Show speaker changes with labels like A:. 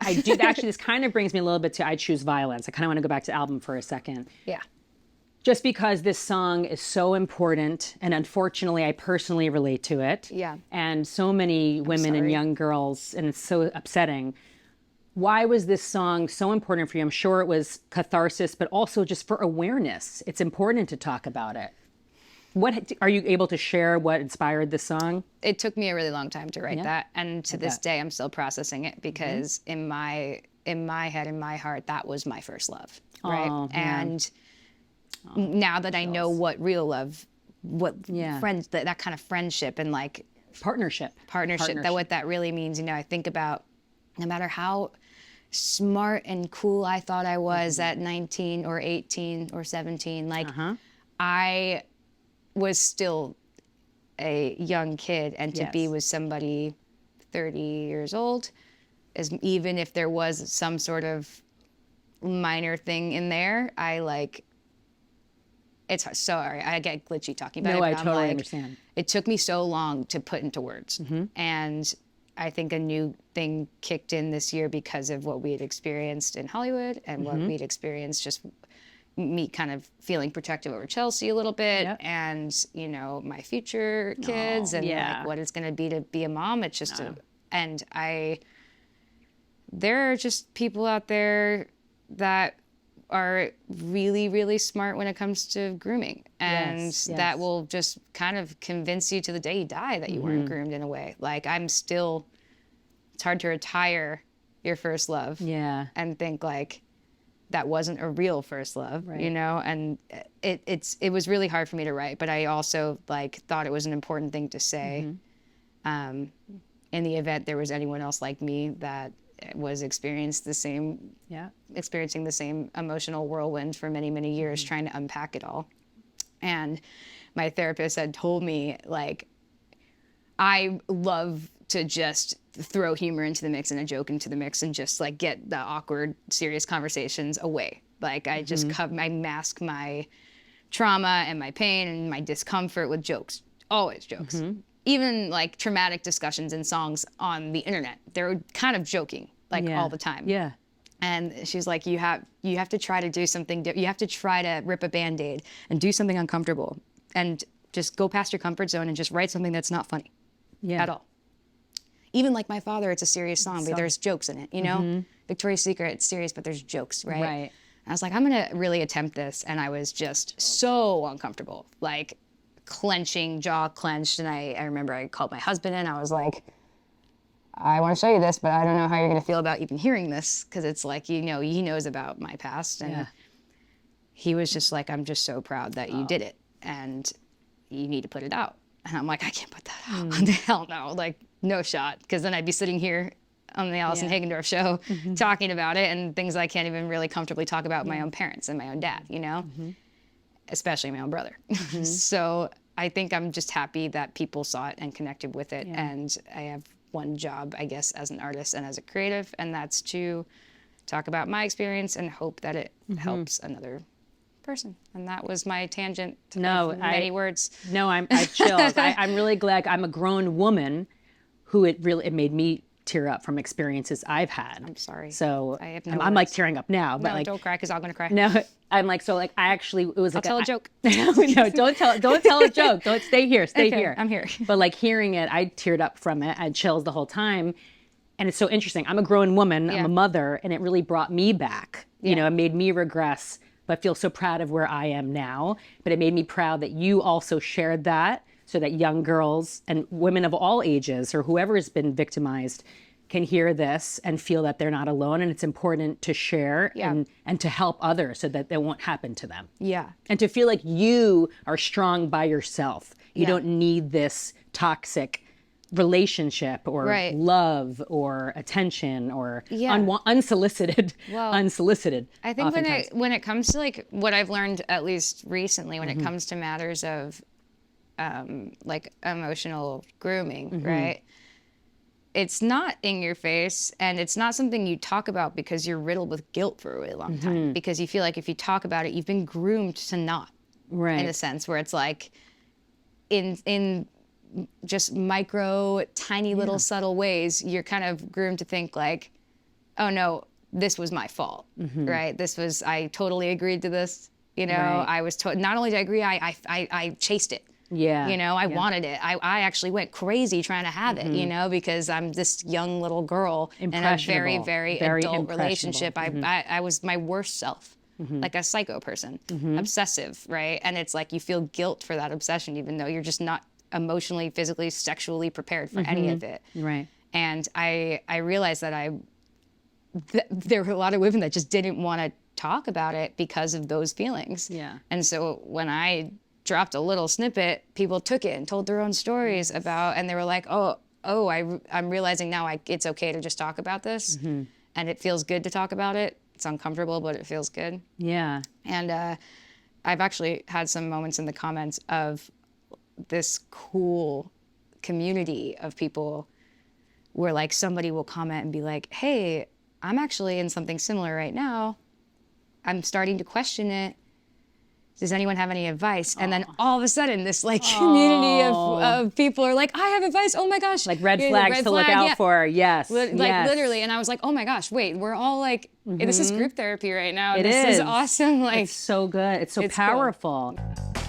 A: Yeah.
B: I do actually, this kind of brings me a little bit to I Choose Violence. I kind of want to go back to the album for a second.
A: Yeah.
B: Just because this song is so important, and unfortunately, I personally relate to it.
A: Yeah.
B: And so many women and young girls, and it's so upsetting. Why was this song so important for you? I'm sure it was catharsis, but also just for awareness. It's important to talk about it. What are you able to share? What inspired this song?
A: It took me a really long time to write that, and to this day, I'm still processing it because in my head, in my heart, that was my first love, right?
B: Oh,
A: and now that I know what real love, what friends, that kind of friendship and like
B: partnership,
A: that what that really means. You know, I think about no matter how smart and cool I thought I was at 19 or 18 or 17, like I was still a young kid, and to be with somebody 30 years old, even if there was some sort of minor thing in there, it's sorry, I get glitchy talking about it.
B: No,
A: but
B: I totally understand.
A: It took me so long to put into words. And I think a new thing kicked in this year because of what we had experienced in Hollywood and what we'd experienced, just me kind of feeling protective over Chelsea a little bit, and, you know, my future kids and like what it's going to be a mom. It's just there are just people out there that are really, really smart when it comes to grooming, and that will just kind of convince you to the day you die that you weren't groomed in a way. Like it's hard to retire your first love and think like that wasn't a real first love, you know? And it was really hard for me to write, but I also like thought it was an important thing to say. In the event there was anyone else like me that was experiencing the same emotional whirlwind for many, many years, trying to unpack it all. And my therapist had told me, like, I love to just throw humor into the mix and a joke into the mix and just like get the awkward, serious conversations away. Like I just I mask my trauma and my pain and my discomfort with jokes, always jokes. Even like traumatic discussions in songs on the internet, they're kind of joking like all the time.
B: Yeah.
A: And she's like, you have to try to do something. You have to try to rip a Band-Aid and do something uncomfortable and just go past your comfort zone and just write something that's not funny at all. Even like My Father, it's a serious song, but there's jokes in it, you know? Victoria's Secret, it's serious, but there's jokes, right?
B: Right.
A: I was like, I'm gonna really attempt this. And I was just so uncomfortable, like clenching, jaw clenched. And I remember I called my husband in. I was like, I want to show you this, but I don't know how you're gonna feel about even hearing this. Cause it's like, you know, he knows about my past. And he was just like, I'm just so proud that you did it and you need to put it out. And I'm like, I can't put that out. Hell no, like no shot. Cause then I'd be sitting here on the Allison Hagendorf show talking about it and things I can't even really comfortably talk about with my own parents and my own dad, you know, especially my own brother. So I think I'm just happy that people saw it and connected with it. And I have one job, I guess, as an artist and as a creative, and that's to talk about my experience and hope that it helps another person. And that was my tangent to many words.
B: No, I chilled. I'm really glad. I'm a grown woman who it made me tear up from experiences I've had.
A: I'm sorry.
B: So
A: I have no
B: I'm like tearing up now. But
A: no,
B: like,
A: don't cry because I'm gonna cry.
B: No, I'm like, so like I actually, it was like
A: I'll tell a joke.
B: No, don't tell a joke. Don't stay here. Stay here.
A: I'm here.
B: But like hearing it, I teared up from it. I had chills the whole time. And it's so interesting. I'm a grown woman. I'm a mother, and it really brought me back. You know, it made me regress, but feel so proud of where I am now. But it made me proud that you also shared that, so that young girls and women of all ages or whoever has been victimized can hear this and feel that they're not alone. And it's important to share and to help others so that it won't happen to them.
A: Yeah.
B: And to feel like you are strong by yourself. You don't need this toxic relationship or love or attention or unsolicited.
A: I think when it comes to like what I've learned, at least recently, when it comes to matters of like emotional grooming, right? It's not in your face, and it's not something you talk about because you're riddled with guilt for a really long time, because you feel like if you talk about it, you've been groomed to not, in a sense where it's like in just micro, tiny little subtle ways, you're kind of groomed to think like, oh no, this was my fault, right? I totally agreed to this. You know, I was not only did I agree, I chased it.
B: Yeah.
A: You know, I wanted it. I actually went crazy trying to have it, you know, because I'm this young little girl in a very, very adult relationship. I was my worst self, like a psycho person, obsessive, right? And it's like you feel guilt for that obsession, even though you're just not emotionally, physically, sexually prepared for any of it.
B: Right.
A: And I realized that there were a lot of women that just didn't want to talk about it because of those feelings.
B: Yeah.
A: And so when I dropped a little snippet, people took it and told their own stories about, and they were like, I'm realizing now it's okay to just talk about this. And it feels good to talk about it. It's uncomfortable, but it feels good.
B: Yeah.
A: And I've actually had some moments in the comments of this cool community of people where like somebody will comment and be like, hey, I'm actually in something similar right now. I'm starting to question it. Does anyone have any advice? And then all of a sudden, this like community of people are like, I have advice. Oh my gosh.
B: Like red flags to look out for. Yes.
A: Literally. And I was like, oh my gosh, wait, we're all like, this is group therapy right now.
B: This
A: is awesome. Like,
B: it's so good. It's so powerful. Cool.